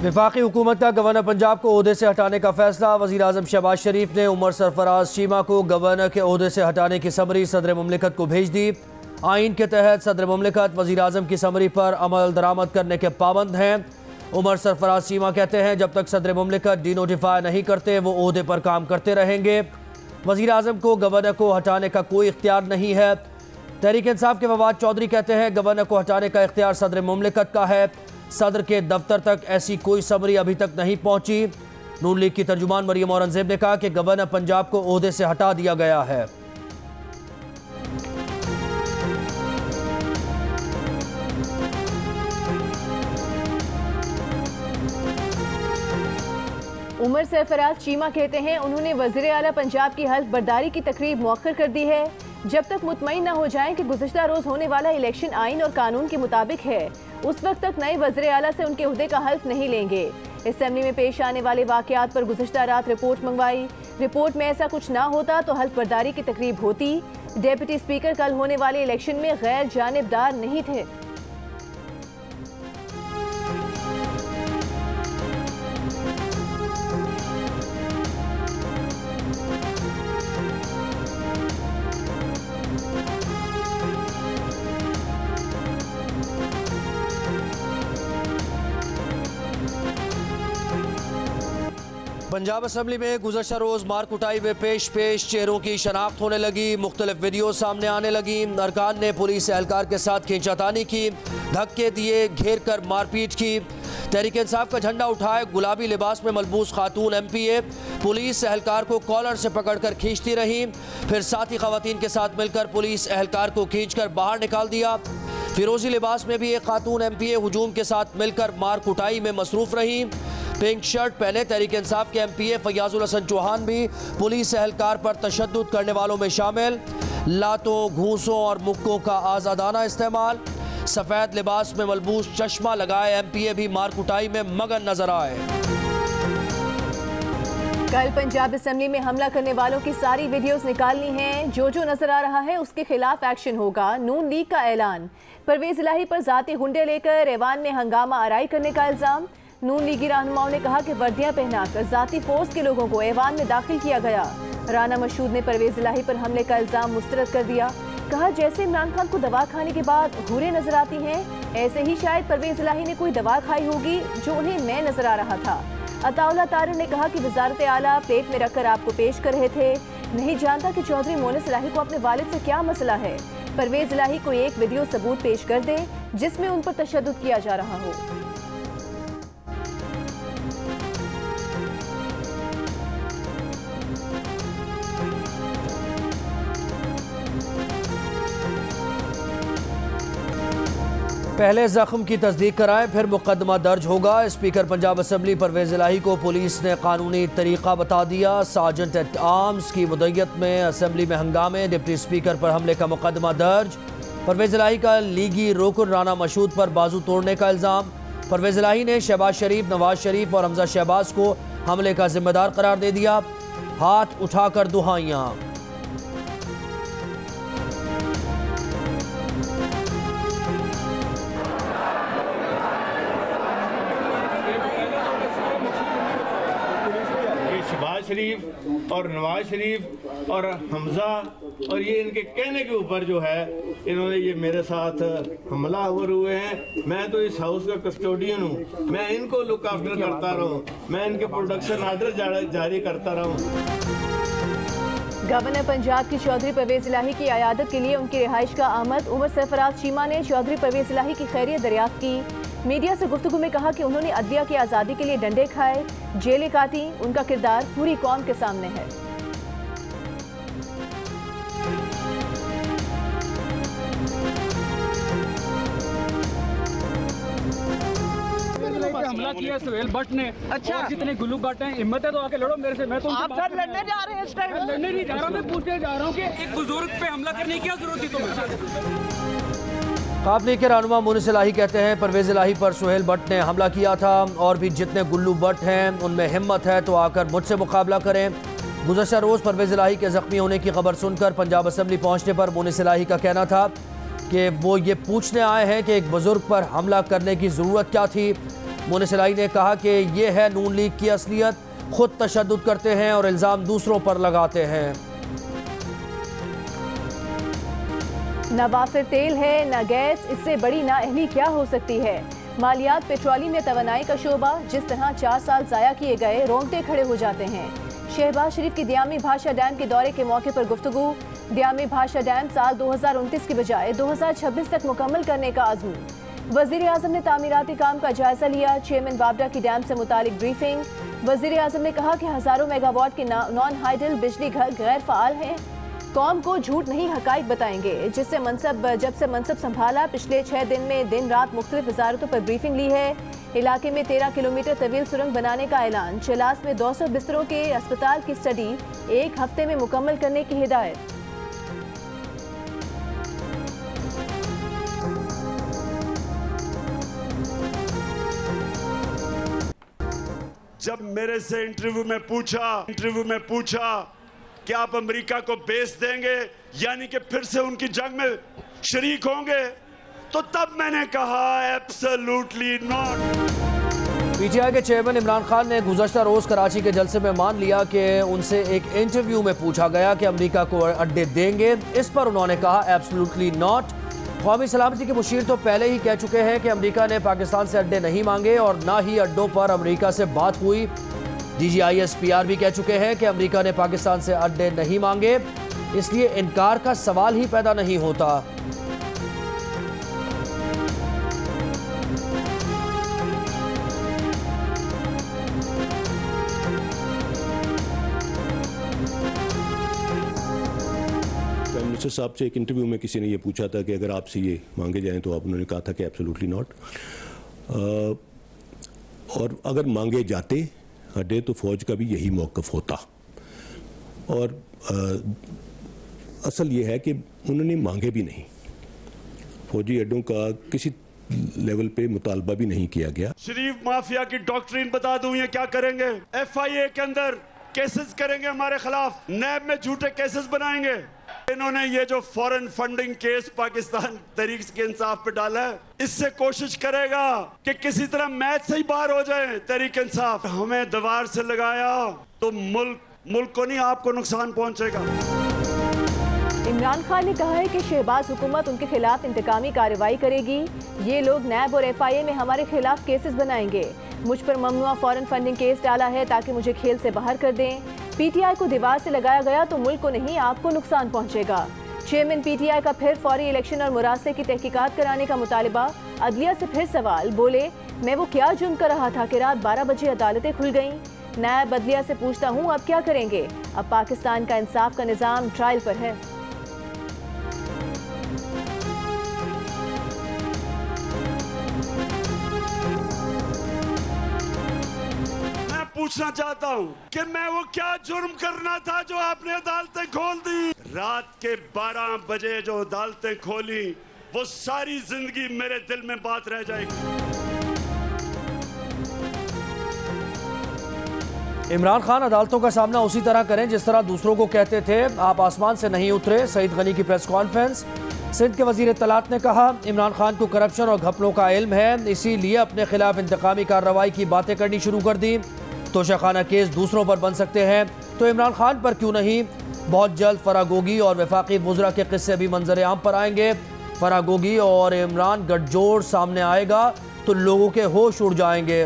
वफाकी हुकूमत का गवर्नर पंजाब को ओहदे से हटाने का फैसला। वज़ीर आज़म शहबाज शरीफ ने उमर सरफराज चीमा को गवर्नर के ओहदे से हटाने की समरी सदर मुमलिकत को भेज दी। आइन के तहत सदर मुमलिकत वज़ीर आज़म की समरी पर अमल दरामद करने के पाबंद हैं। उमर सरफराज चीमा कहते हैं जब तक सदर मुमलिकत डिनोटिफाई नहीं करते वो ओहदे पर काम करते रहेंगे। वज़ीर आज़म को गवर्नर को हटाने का कोई इख्तियार नहीं है। तहरीक इंसाफ के फवाद चौधरी कहते हैं गवर्नर को हटाने का इख्तियार सदर मुमलिकत का है। सदर के दफ्तर तक ऐसी कोई समरी अभी तक नहीं पहुंची। नून लीग की तर्जुमान मरियम औरंगजेब ने कहा कि गवर्नर पंजाब को ओहदे से हटा दिया गया है। उमर सरफराज चीमा कहते हैं उन्होंने वज़ीर आला पंजाब की हल्फ बर्दारी की तकरीब मौखर कर दी है जब तक मुतमईन न हो जाएं कि गुज़श्ता रोज़ होने वाला इलेक्शन आइन और कानून के मुताबिक है, उस वक्त तक नए वज़ीर आला से उनके ओहदे का हल्फ नहीं लेंगे। असेंबली में पेश आने वाले वाक़यात पर गुज़श्ता रात रिपोर्ट मंगवाई। रिपोर्ट में ऐसा कुछ ना होता तो हल्फ बर्दारी की तकरीब होती। डेप्यूटी स्पीकर कल होने वाले इलेक्शन में गैर जानिबदार नहीं थे। पंजाब असम्बली में गुज़श्ता रोज़ मार कुटाई में पेश चेहरों की शनाख्त होने लगी। मुख्तलिफ वीडियो सामने आने लगी। अरकान ने पुलिस एहलकार के साथ खींचातानी की, धक्के दिए, घेर कर मारपीट की। तहरीक इंसाफ का झंडा उठाए गुलाबी लिबास में मलबूस खातून MPA पुलिस एहलकार को कॉलर से पकड़कर खींचती रहीं। फिर साथी खवातीन के साथ मिलकर पुलिस एहलकार को खींचकर बाहर निकाल दिया। फिरोजी लिबास में भी एक खातून MPA हुजूम के साथ मिलकर मार कुटाई में मसरूफ रहीं। पिंक शर्ट पहने तहरीक इंसाफ के MPA फयाजुल हसन चौहान भी पुलिस एहलकार पर तशद्दुद करने वालों में शामिल। लातों, घूंसों और मुक्कों का आज़ादाना इस्तेमाल। सफ़ेद लिबास में मलबूस चश्मा लगाए MPA भी मार कुटाई में मगन नजर आए। कल पंजाब असेंबली में हमला करने वालों की सारी वीडियोस निकालनी हैं। जो नजर आ रहा है उसके खिलाफ एक्शन होगा। नून लीग का ऐलान। परवेज इलाही पर जाती गुंडे लेकर ऐवान में हंगामा आराई करने का इल्जाम। नून लीगी रहनुमाओं ने कहा कि वर्दियां पहनाकर जाती फोर्स के लोगों को ऐवान में दाखिल किया गया। राना मशहूद ने परवेज इलाही पर हमले का इल्जाम मुस्तरद कर दिया। कहा जैसे इमरान खान को दवा खाने के बाद हुरें नजर आती हैं, ऐसे ही शायद परवेज इलाही ने कोई दवा खाई होगी जो उन्हें नए नजर आ रहा था। अताउल्लाह तारिर ने कहा कि वजारत आला प्लेट में रखकर आपको पेश कर रहे थे, नहीं जानता कि चौधरी मोनिस इलाही को अपने वालिद से क्या मसला है। परवेज इलाही को एक वीडियो सबूत पेश कर दे जिसमें उन पर तशद्दुद किया जा रहा हो। पहले जख्म की तस्दीक कराएं फिर मुकदमा दर्ज होगा। स्पीकर पंजाब असम्बली परवेज इलाही को पुलिस ने कानूनी तरीका बता दिया। सार्जेंट एट आर्म्स की मुद्दत में असम्बली में हंगामे। डिप्टी स्पीकर पर हमले का मुकदमा दर्ज। परवेज इलाही का लीगी रुकन राना मशहूद पर बाजू तोड़ने का इल्ज़ाम। परवेज इलाही ने शहबाज शरीफ, नवाज शरीफ और हमजा शहबाज को हमले का जिम्मेदार करार दे दिया। हाथ उठाकर दुहाइयाँ। शरीफ और नवाज शरीफ और हमजा और ये इनके कहने के ऊपर जो है इन्होंने ये मेरे साथ हमला हुए हैं। मैं तो इस हाउस का कस्टोडियन हूँ, मैं इनको लुक आफ्टर करता रहूँ, मैं इनके प्रोडक्शन आर्डर जारी करता रहूँ। गवर्नर पंजाब की चौधरी परवेज इलाही की अयादत के लिए उनकी रिहाइश का आमद। उमर सरफराज चीमा ने चौधरी परवेज इलाही की खैरियत दरियाफ्त की। मीडिया से गुफ्तगू में कहा कि उन्होंने अदलिया की आज़ादी के लिए डंडे खाए, जेलें काटी। उनका किरदार पूरी कौम के सामने है। हमला किया सुहेल भट्ट ने। अच्छा, जितने गुल्लू भट्ट हैं, हिम्मत है तो आके लड़ो मेरे से। मैं तो आप सर लड़ने जा रहे हैं इस टाइम? लड़ने नहीं जा रहा, मैं पूछने जा रहा हूँ कि एक बुजुर्ग पे हमला करने की क्या जरूरत थी तुम्हें? काबली के रहनुमा मोनिस इलाही कहते हैं परवेज इलाही पर सुहेल भट्ट ने हमला किया था और भी जितने गुल्लू भट्ट हैं उनमें हिम्मत है तो आकर मुझसे मुकाबला करें। गुज़श्ता रोज़ परवेज इलाही के ज़ख्मी होने की खबर सुनकर पंजाब असम्बली पहुँचने पर मोनिस इलाही का कहना था कि वो ये पूछने आए हैं कि एक बुजुर्ग पर हमला करने की ज़रूरत क्या थी। मुनसिलाई ने कहा कि ये है नून लीग की असलियत, खुद तशद्दुद करते हैं और इल्ज़ाम दूसरों पर लगाते हैं। न वाफिर तेल है न गैस, इससे बड़ी नाअहली क्या हो सकती है। मालियात पेट्रोलियम में तवानाई का शोबा, जिस तरह 4 साल ज़ाया किए गए, रोंगटे खड़े हो जाते हैं। शहबाज शरीफ की दियामी भाषा डैम के दौरे के मौके पर गुफ्तगू। दियामी भाषा डैम साल 2029 की बजाय 2026 तक मुकम्मल करने का अज़्म। वज़ीर आज़म ने तामीराती काम का जायजा लिया। चेयरमैन बाबरा की डैम से मुतालिक ब्रीफिंग। वज़ीर आज़म ने कहा कि हज़ारों मेगावाट के नॉन हाइडल बिजली घर गैर फ़ाल हैं। कौम को झूठ नहीं हक़ाइक़ बताएंगे। जब से मनसब संभाला पिछले 6 दिन में दिन रात मुख्तलिफ वज़ारतों पर ब्रीफिंग ली है। इलाके में 13 किलोमीटर तवील सुरंग बनाने का ऐलान। चलास में 200 बिस्तरों के अस्पताल की स्टडी 1 हफ्ते में मुकम्मल करने की हिदायत। जब मेरे से इंटरव्यू में पूछा कि आप अमेरिका को बेच देंगे, यानी कि फिर से उनकी जंग में शरीक होंगे, तो तब मैंने कहा एब्सोल्युटली नॉट। पीटीआई के चेयरमैन इमरान खान ने गुज़श्ता रोज़ कराची के जलसे में मान लिया कि उनसे एक इंटरव्यू में पूछा गया कि अमेरिका को अड्डे देंगे। इस पर उन्होंने कहा एब्सोल्युटली नॉट। कौमी सलामती के मुशीर तो पहले ही कह चुके हैं कि अमेरिका ने पाकिस्तान से अड्डे नहीं मांगे और ना ही अड्डों पर अमेरिका से बात हुई। DGISPR भी कह चुके हैं कि अमेरिका ने पाकिस्तान से अड्डे नहीं मांगे, इसलिए इनकार का सवाल ही पैदा नहीं होता। प्राइम मिनिस्टर साहब से एक इंटरव्यू में किसी ने ये पूछा था कि अगर आपसे ये मांगे जाएं तो आप उन्होंने कहा था कि एब्सोल्युटली नॉट। और अगर मांगे जाते अड्डे तो फौज का भी यही मौक़िफ़ होता। और असल ये है कि उन्होंने मांगे भी नहीं, फौजी अड्डों का किसी लेवल पे मुतालबा भी नहीं किया गया। शरीफ माफिया की डॉक्ट्रिन बता दूं ये क्या करेंगे। FIA के अंदर केसेस करेंगे हमारे खिलाफ, नैब में झूठे केसेस बनाएंगे। इन्होंने ये जो foreign funding case Pakistan Tehreek के इंसाफ पे डाला है, इससे कोशिश करेगा कि किसी तरह मैच से ही बाहर हो जाए तहरीक इंसाफ। हमें दीवार से लगाया तो मुल्क को नहीं आपको नुकसान पहुंचेगा। इमरान खान ने कहा है कि शहबाज हुकूमत उनके खिलाफ इंतकामी कार्रवाई करेगी। ये लोग नैब और FIA में हमारे खिलाफ केसेस बनाएंगे। मुझ पर ममनुआ फॉरेन फंडिंग केस डाला है ताकि मुझे खेल से बाहर कर दें। PTI को दीवार से लगाया गया तो मुल्क को नहीं आपको नुकसान पहुंचेगा। चेयरमैन PTI का फिर फौरी इलेक्शन और मुरासले की तहकीकात कराने का मुतालिबा। अदलिया से फिर सवाल, बोले मैं वो क्या जुर्म कर रहा था कि रात 12 बजे अदालतें खुल गईं। नायब अदलिया से पूछता हूँ अब क्या करेंगे। अब पाकिस्तान का इंसाफ का निज़ाम ट्रायल पर है। पूछना चाहता हूं कि मैं वो क्या जुर्म करना था जो आपने अदालतें खोल दी। रात के 12 बजे जो अदालतें खोली वो सारी जिंदगी मेरे दिल में बात रह जाएगी। इमरान खान अदालतों का सामना उसी तरह करें जिस तरह दूसरों को कहते थे, आप आसमान से नहीं उतरे। सईद गनी की प्रेस कॉन्फ्रेंस। सिंध के वजीर इत्तलात ने कहा इमरान खान को करप्शन और घपलों का इल्म है, इसीलिए अपने खिलाफ इंतकामी कार्रवाई की बातें करनी शुरू कर दी। तोशाखाना केस दूसरों पर बन सकते हैं तो इमरान खान पर क्यों नहीं। बहुत जल्द फरागोगी और वफाकी वज़रा के किस्से भी मंजर आम पर आएंगे। फरागोगी और इमरान गठजोड़ सामने आएगा तो लोगों के होश उड़ जाएंगे।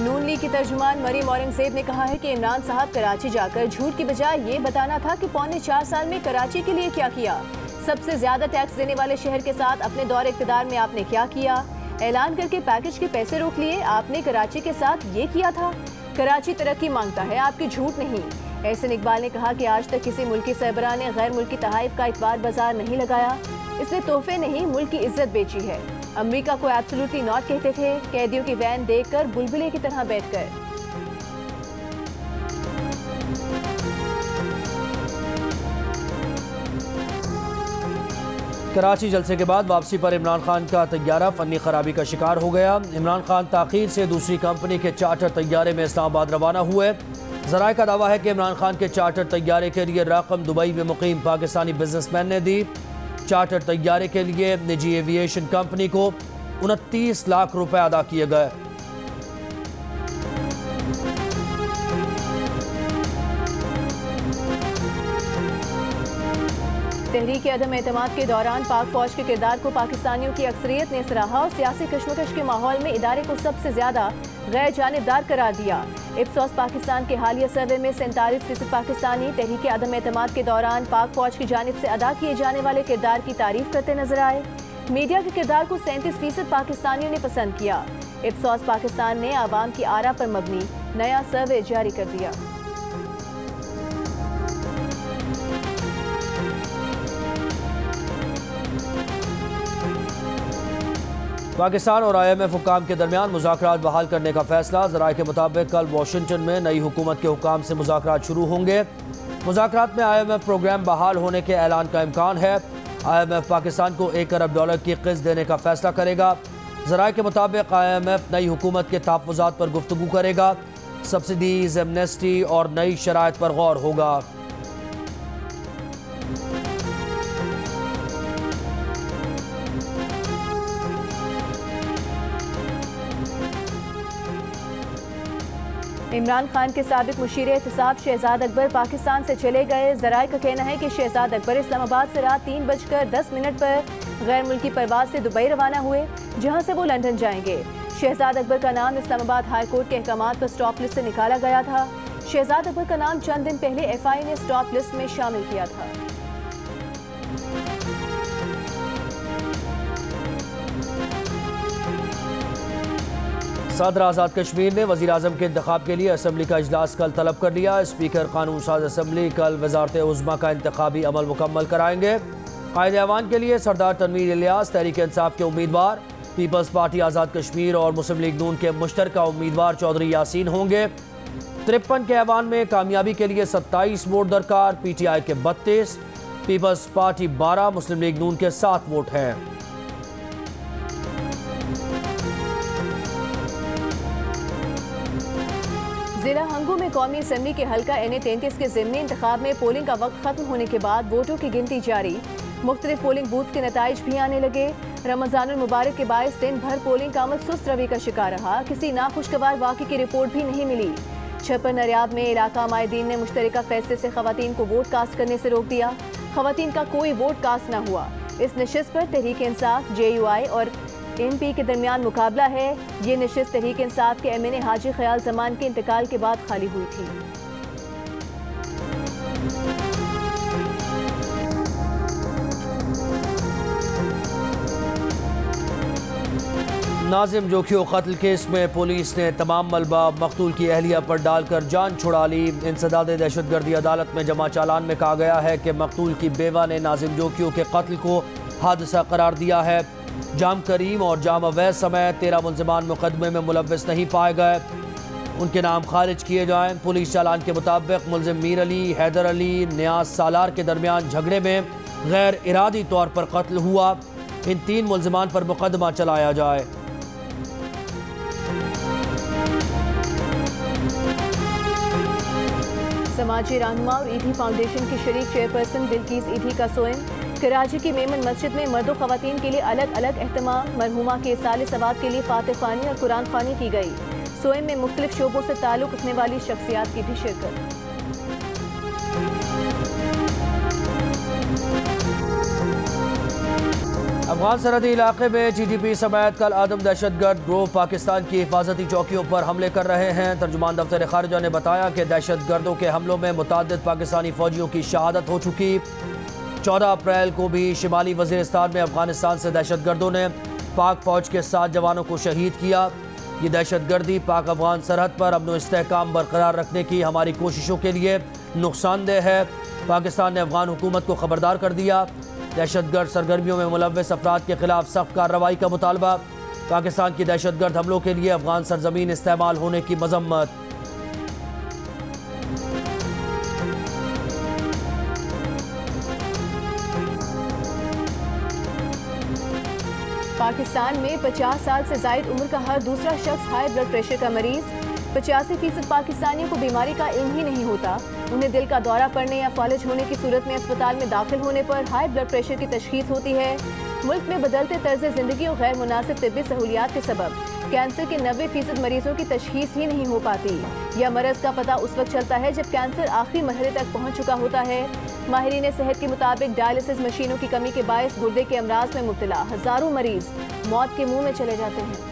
नून लीग की तर्जुमान मरीम औरंगजेब ने कहा है कि इमरान साहब कराची जाकर झूठ की बजाय ये बताना था कि पौने 4 साल में कराची के लिए क्या किया। सबसे ज्यादा टैक्स देने वाले शहर के साथ अपने दौरे इक़्तिदार में आपने क्या किया। ऐलान करके पैकेज के पैसे रोक लिए। आपने कराची के साथ ये किया था। कराची तरक्की मांगता है, आपकी झूठ नहीं। एहसन इकबाल ने कहा कि आज तक किसी मुल्की सरबराह ने गैर मुल्की तहाइफ का इतबार बाजार नहीं लगाया। इसने तोहफे नहीं मुल्क की इज्जत बेची है। अमेरिका को एब्सोल्युटली नॉट कहते थे, कैदियों की वैन देखकर बुलबुले की तरह बैठकर। कराची जलसे के बाद वापसी पर इमरान खान का तैयारा फनी खराबी का शिकार हो गया। इमरान खान ताखीर से दूसरी कंपनी के चार्टर तैयारे में इस्लामाबाद रवाना हुए। ज़राए का दावा है कि इमरान खान के चार्टर तैयारे के लिए रकम दुबई में मुकीम पाकिस्तानी बिजनेसमैन ने दी। चार्टर तैयारी के लिए निजी एविएशन कंपनी को 29 लाख रुपए अदा किए गए। तहरीक अदम एतमाद के दौरान पाक फौज के किरदार को पाकिस्तानियों की अक्सरियत ने सराहा और सियासी कशमकश के माहौल में इदारे को सबसे ज्यादा गैर जानिबदार करार दिया। इप्सॉस पाकिस्तान के हालिया सर्वे में 47% पाकिस्तानी तहरीक अदम एतमाद के दौरान पाक फौज की जानिब से अदा किए जाने वाले किरदार की तारीफ करते नजर आए। मीडिया के किरदार को 37% पाकिस्तानियों ने पसंद किया। इप्सॉस पाकिस्तान ने आवाम की आरा पर मबनी नया सर्वे जारी कर दिया। पाकिस्तान और IMF हुकाम के दरमियान मुज़ाकरात बहाल करने का फैसला। ज़राए के मुताबिक कल वाशिंगटन में नई हुकूमत के हुकाम से मुज़ाकरात शुरू होंगे। मुज़ाकरात में IMF प्रोग्राम बहाल होने के ऐलान का इम्कान है। IMF पाकिस्तान को $1 अरब की क़िस्त देने का फैसला करेगा। ज़राए के मुताबिक IMF नई हुकूमत के तहफ़्फ़ुज़ात पर गुफ्तगू करेगा। सब्सिडीज़, एमनेस्टी और नई शराइत पर गौर होगा। इमरान खान के साबिक मुशीर एहतसाब शहजाद अकबर पाकिस्तान से चले गए। ज़राए का कहना है कि शहजाद अकबर इस्लामाबाद से रात 3:10 पर गैर मुल्की परवाज से दुबई रवाना हुए, जहां से वो लंदन जाएंगे। शहजाद अकबर का नाम इस्लामाबाद हाई कोर्ट के अहकामात पर स्टॉप लिस्ट से निकाला गया था। शहजाद अकबर का नाम चंद दिन पहले FI ने स्टॉप लिस्ट में शामिल किया था। सदर आज़ाद कश्मीर ने वज़ीर आज़म के इंतखाब के लिए असम्बली का इजलास कल तलब कर लिया। स्पीकर कानून साज असम्बली कल वज़ारत उज़्मा का इंतखाबी अमल मुकम्मल कराएंगे। कायदे ऐवान के लिए सरदार तनवीर इलियास तहरीक इंसाफ के उम्मीदवार, पीपल्स पार्टी आज़ाद कश्मीर और मुस्लिम लीग नून के मुश्तरका उम्मीदवार चौधरी यासीन होंगे। 53 के ऐवान में कामयाबी के लिए 27 वोट दरकार। PTI के 32, पीपल्स पार्टी 12, मुस्लिम लीग नून के 7 वोट हैं। जिला हंगू में कौमी असम्बली के हल्का NA-33 के ज़िमनी इंतखाब में पोलिंग का वक्त खत्म होने के बाद वोटों की गिनती जारी। मुख्तलिफ पोलिंग बूथ के नताइज भी आने लगे। रमज़ानुल मुबारक के बायस दिन भर पोलिंग का अमल सुस्त रवि का शिकार रहा। किसी नाखुशगवार वाक़े की रिपोर्ट भी नहीं मिली। छप्पर नरियाब में इलाका माहिदीन ने मुश्तरका फैसले से ख़वातीन को वोट कास्ट करने से रोक दिया। ख़वातीन का कोई वोट कास्ट न हुआ। इस नशिस्त पर तहरीक इंसाफ, JUI और MP के दरमियान मुकाबला है। ये नशिस्त तहरीक इंसाफ के MNA हाजी ख्याल जमान के इंतकाल के बाद खाली हुई थी। नाजिम जोखियो कत्ल केस में पुलिस ने तमाम मलबा मकतूल की अहलिया पर डालकर जान छुड़ा ली। इंसदाद दहशतगर्दी अदालत में जमा चालान में कहा गया है कि मकतूल की बेवा ने नाजिम जोखियो के कत्ल को हादसा करार दिया है। जाम करीम और जाम अवैस समेत 13 मुल्ज़िमान मुकदमे में मुलव्वस नहीं पाए गए, उनके नाम खारिज किए जाएं। पुलिस चालान के मुताबिक मुल्ज़िम मीर अली, हैदर अली, नियाज सालार के दरमियान झगड़े में गैर इरादी तौर पर कत्ल हुआ। इन 3 मुल्ज़िमान पर मुकदमा चलाया जाए। समाजी रहनुमा और ईदी फाउंडेशन की शरीक चेयरपर्सन बिल्किस ईदी का सोएम। कराची की मेमन मस्जिद में मर्द और ख़वातीन के लिए अलग अलग एहतमाम। मरहुमा के साले सवाब के लिए फातिह ख़वानी और कुरान ख़वानी की गई। सोएम में मुख्तलिफ शोबों से ताल्लुक़ रखने वाली शख्सियात की भी शिरकत। अफगान सरहदी इलाके में GDP समेत कल आदम दहशतगर्द ग्रोह पाकिस्तान की हिफाजती चौकियों पर हमले कर रहे हैं। तर्जुमान दफ्तर खारजा ने बताया कि दहशतगर्दों के हमलों में मुतअद्दिद पाकिस्तानी फौजियों की शहादत हो चुकी। 14 अप्रैल को भी शिमाली वज़ीरिस्तान में अफगानिस्तान से दहशतगर्दों ने पाक फ़ौज के 7 जवानों को शहीद किया। ये दहशतगर्दी पाक अफगान सरहद पर अमन व इस्तेहकाम बरकरार रखने की हमारी कोशिशों के लिए नुकसानदेह है। पाकिस्तान ने अफगान हुकूमत को खबरदार कर दिया। दहशतगर्द सरगर्मियों में मुलव्वस अफराद के खिलाफ सख्त कार्रवाई का मुतालबा। पाकिस्तान की दहशतगर्द हमलों के लिए अफगान सरजमीन इस्तेमाल होने की मजम्मत। पाकिस्तान में 50 साल से जायद उम्र का हर दूसरा शख्स हाई ब्लड प्रेशर का मरीज। 85% पाकिस्तानियों को बीमारी का इल्म ही नहीं होता। उन्हें दिल का दौरा पड़ने या फालिज होने की सूरत में अस्पताल में दाखिल होने पर हाई ब्लड प्रेशर की तशखीस होती है। मुल्क में बदलते तर्ज ज़िंदगी और गैर मुनासिब तिब्बी सहूलियात के सबब कैंसर के 90% मरीजों की तशखीस ही नहीं हो पाती। यह मरज़ का पता उस वक्त चलता है जब कैंसर आखिरी मरहले तक पहुँच चुका होता है। माहिरीन सेहत के मुताबिक डायलिसिस मशीनों की कमी के बायस गुर्दे के अमराज में मुब्तला हज़ारों मरीज मौत के मुंह में चले जाते हैं।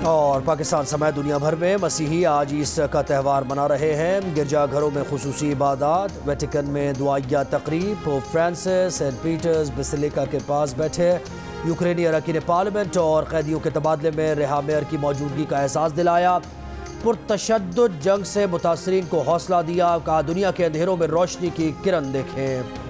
और पाकिस्तान समेत दुनिया भर में मसीही आज ईस्टर का त्यौहार मना रहे हैं। गिरजाघरों में खुसूसी इबादत, वेटिकन में दुआया तकरीब, Pope Francis Saint Peter's Basilica के पास बैठे यूक्रेनी अरकान पार्लियामेंट और कैदियों के तबादले में रिहा मेयर की मौजूदगी का एहसास दिलाया। पुरतशद्दुद जंग से मुतासरीन को हौसला दिया, कहा दुनिया के अंधेरों में रोशनी की किरण देखें।